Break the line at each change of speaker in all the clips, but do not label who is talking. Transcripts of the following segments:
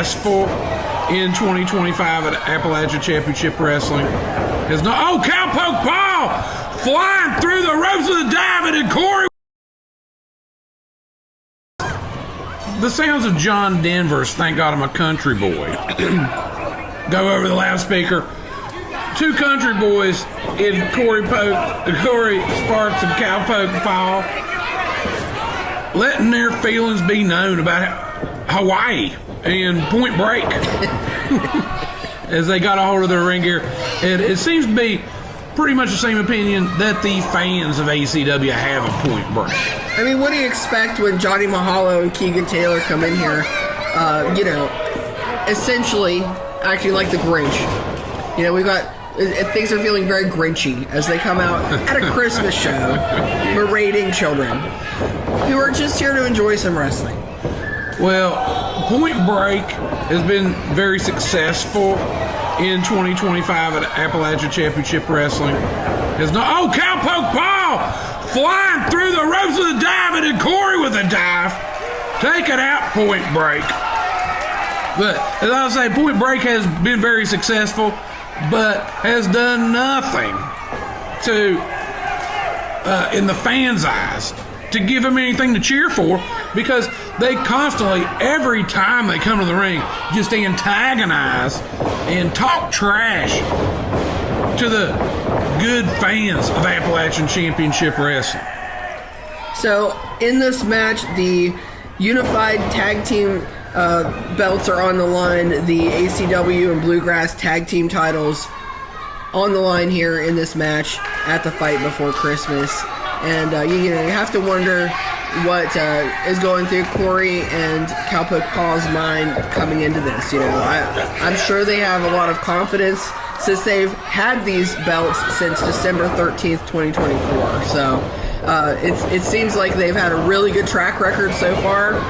successful in 2025 at Appalachian Championship Wrestling. Cowpoke Paul flying through the ropes with a dive, and Corey. The sounds of John Denver's "Thank God I'm a Country Boy" go over the loudspeaker. Two country boys in Corey Sparks and Cowpoke Paul letting their feelings be known about Hawaii and Point Break as they got a hold of their ring gear. And it seems to be pretty much the same opinion that the fans of ACW have of Point Break.
I mean, what do you expect when Johnny Mahalo and Keegan Taylor come in here, essentially acting like the Grinch? We've got... Things are feeling very Grinchy as they come out at a Christmas show berating children who are just here to enjoy some wrestling.
Well, Point Break has been very successful in 2025 at Appalachian Championship Wrestling. Cowpoke Paul flying through the ropes with a dive, and Corey with a dive. Take it out, Point Break. But as I was saying, Point Break has been very successful, but has done nothing to, in the fans' eyes, to give them anything to cheer for, because they constantly, every time they come to the ring, just antagonize and talk trash to the good fans of Appalachian Championship Wrestling.
So, in this match, the Unified Tag Team belts are on the line. The ACW and Bluegrass Tag Team titles on the line here in this match at the Fight Before Christmas. And you have to wonder what is going through Corey and Cowpoke Paul's mind coming into this. I'm sure they have a lot of confidence since they've had these belts since December 13th, 2024. So it seems like they've had a really good track record so far.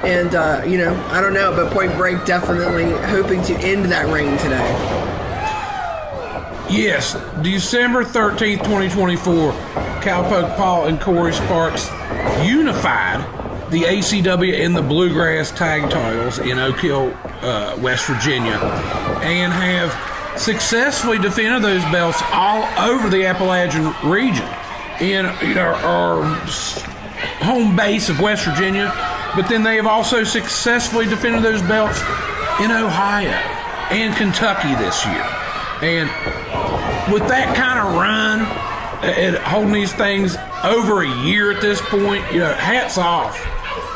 And, I don't know, but Point Break definitely hoping to end that reign today.
Yes, December 13th, 2024, Cowpoke Paul and Corey Sparks unified the ACW and the Bluegrass tag titles in Oak Hill, West Virginia, and have successfully defended those belts all over the Appalachian region in our home base of West Virginia. But then they have also successfully defended those belts in Ohio and Kentucky this year. And with that kind of run, and holding these things over a year at this point, hats off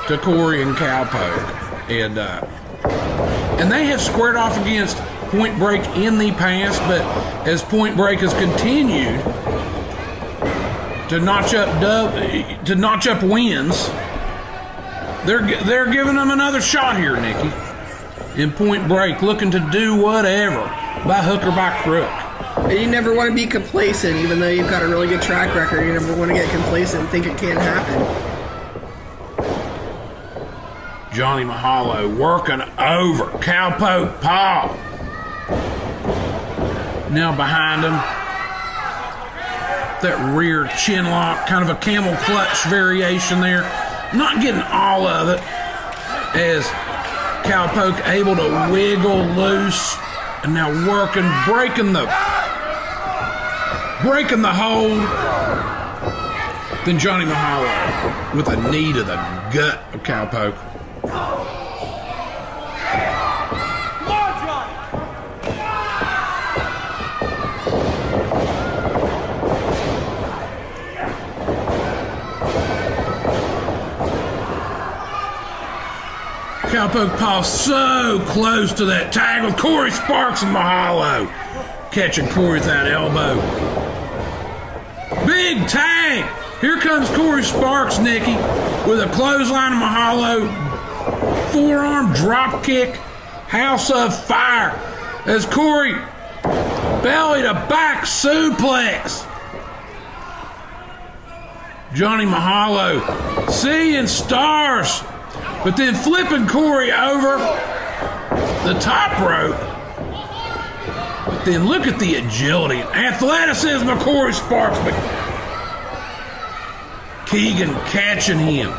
to Corey and Cowpoke. And they have squared off against Point Break in the past, but as Point Break has continued to notch up wins, they're giving them another shot here, Nikki. In Point Break, looking to do whatever, by hook or by crook.
You never want to be complacent, even though you've got a really good track record. You never want to get complacent and think it can't happen.
Johnny Mahalo working over Cowpoke Paul. Now behind him, that rear chin lock, kind of a camel clutch variation there. Not getting all of it, as Cowpoke able to wiggle loose, and now breaking the hold. Then Johnny Mahalo with a knee to the gut of Cowpoke. Cowpoke Paul so close to that tag with Corey Sparks and Mahalo. Catching Corey with that elbow. Big tag. Here comes Corey Sparks, Nikki, with a clothesline of Mahalo. Forearm drop kick. House of Fire. As Corey belly to back suplex. Johnny Mahalo seeing stars. But then flipping Corey over the top rope. But then look at the agility and athleticism of Corey Sparks. But Keegan catching him.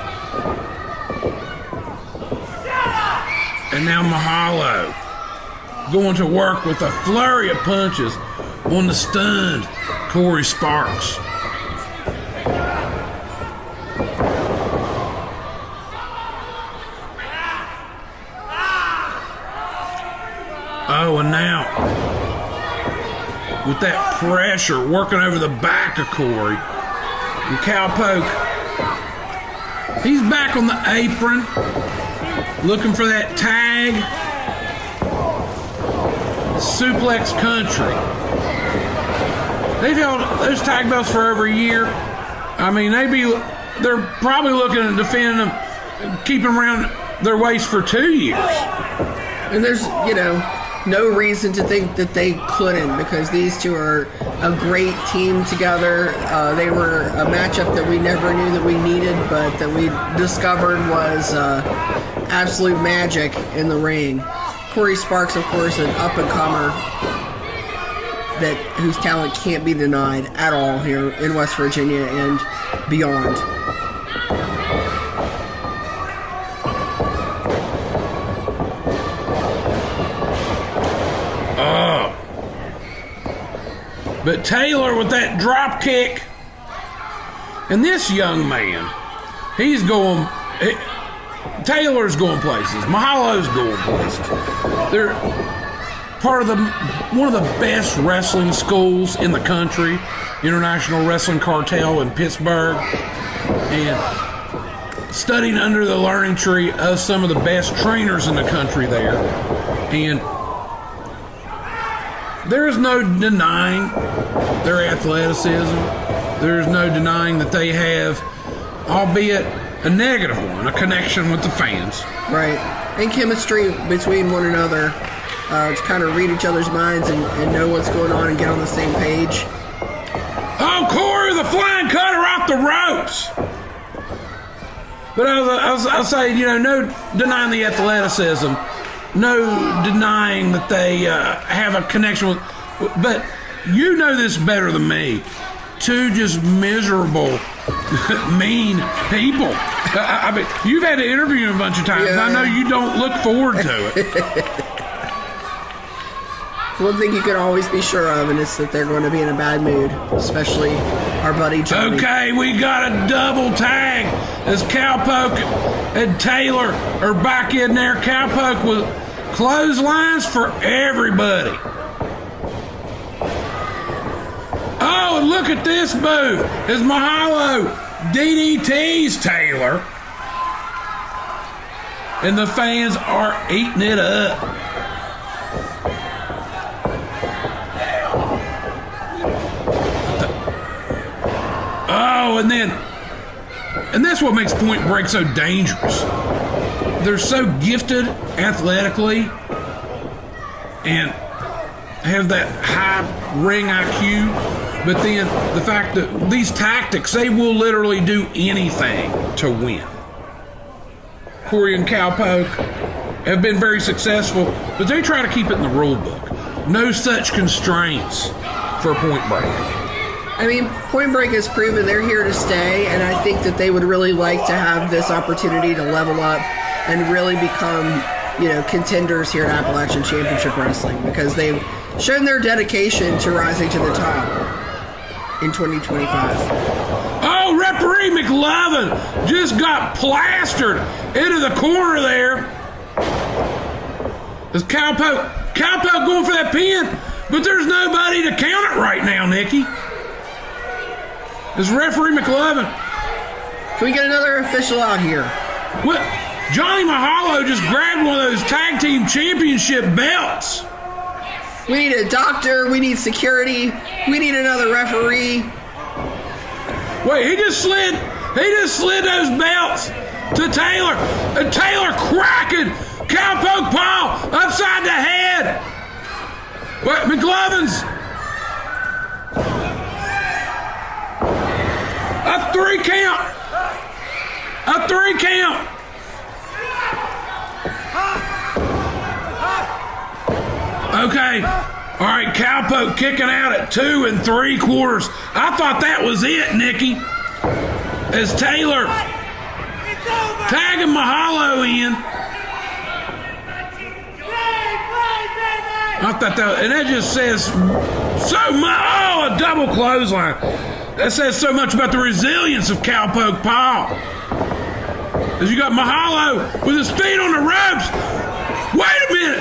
And now Mahalo going to work with a flurry of punches on the stunned Corey Sparks. Oh, and now, with that pressure working over the back of Corey, and Cowpoke, he's back on the apron, looking for that tag. Suplex country. They've held those tag belts for over a year. I mean, they're probably looking at defending them, keeping them around their waist for 2 years.
And there's, no reason to think that they couldn't, because these two are a great team together. They were a matchup that we never knew that we needed, but that we discovered was absolute magic in the ring. Corey Sparks, of course, an up-and-comer whose talent can't be denied at all here in West Virginia and beyond.
But Taylor with that drop kick. And this young man, Taylor's going places. Mahalo's going places. They're part of one of the best wrestling schools in the country, International Wrestling Cartel in Pittsburgh, and studied under the learning tree of some of the best trainers in the country there. And there is no denying their athleticism. There is no denying that they have, albeit a negative one, a connection with the fans.
Right. And chemistry between one another to kind of read each other's minds and know what's going on and get on the same page.
Oh, Corey, the flying cutter off the ropes. But I'll say, no denying the athleticism. No denying that they have a connection with, but you know this better than me. Two just miserable, mean people. I mean, you've had to interview them a bunch of times. Yeah. I know you don't look forward to it.
One thing you can always be sure of, and it's that they're going to be in a bad mood, especially our buddy Johnny.
Okay, we got a double tag as Cowpoke and Taylor are back in there. Cowpoke with clotheslines for everybody. Oh, and look at this move as Mahalo DDTs Taylor. And the fans are eating it up. Oh, and that's what makes Point Break so dangerous. They're so gifted athletically and have that high ring IQ, but then the fact that these tactics, they will literally do anything to win. Corey and Cowpoke have been very successful, but they try to keep it in the rule book. No such constraints for Point Break.
I mean, Point Break has proven they're here to stay, and I think that they would really like to have this opportunity to level up and really become, contenders here at Appalachian Championship Wrestling, because they've shown their dedication to rising to the top in 2025.
Oh, referee McLovin just got plastered into the corner there. There's Cowpoke going for that pin, but there's nobody to count it right now, Nikki. It's referee McLovin.
Can we get another official out here?
What? Johnny Mahalo just grabbed one of those tag team championship belts.
We need a doctor. We need security. We need another referee.
Wait, he just slid those belts to Taylor. And Taylor cracking Cowpoke Paul upside the head. What? McLovin's. A 3 count. A 3 count. Okay. All right, Cowpoke kicking out at 2 3/4. I thought that was it, Nikki. As Taylor tagging Mahalo in. I thought that, and that just says so much. Oh, a double clothesline. That says so much about the resilience of Cowpoke Paul. As you got Mahalo with his feet on the ropes. Wait a minute.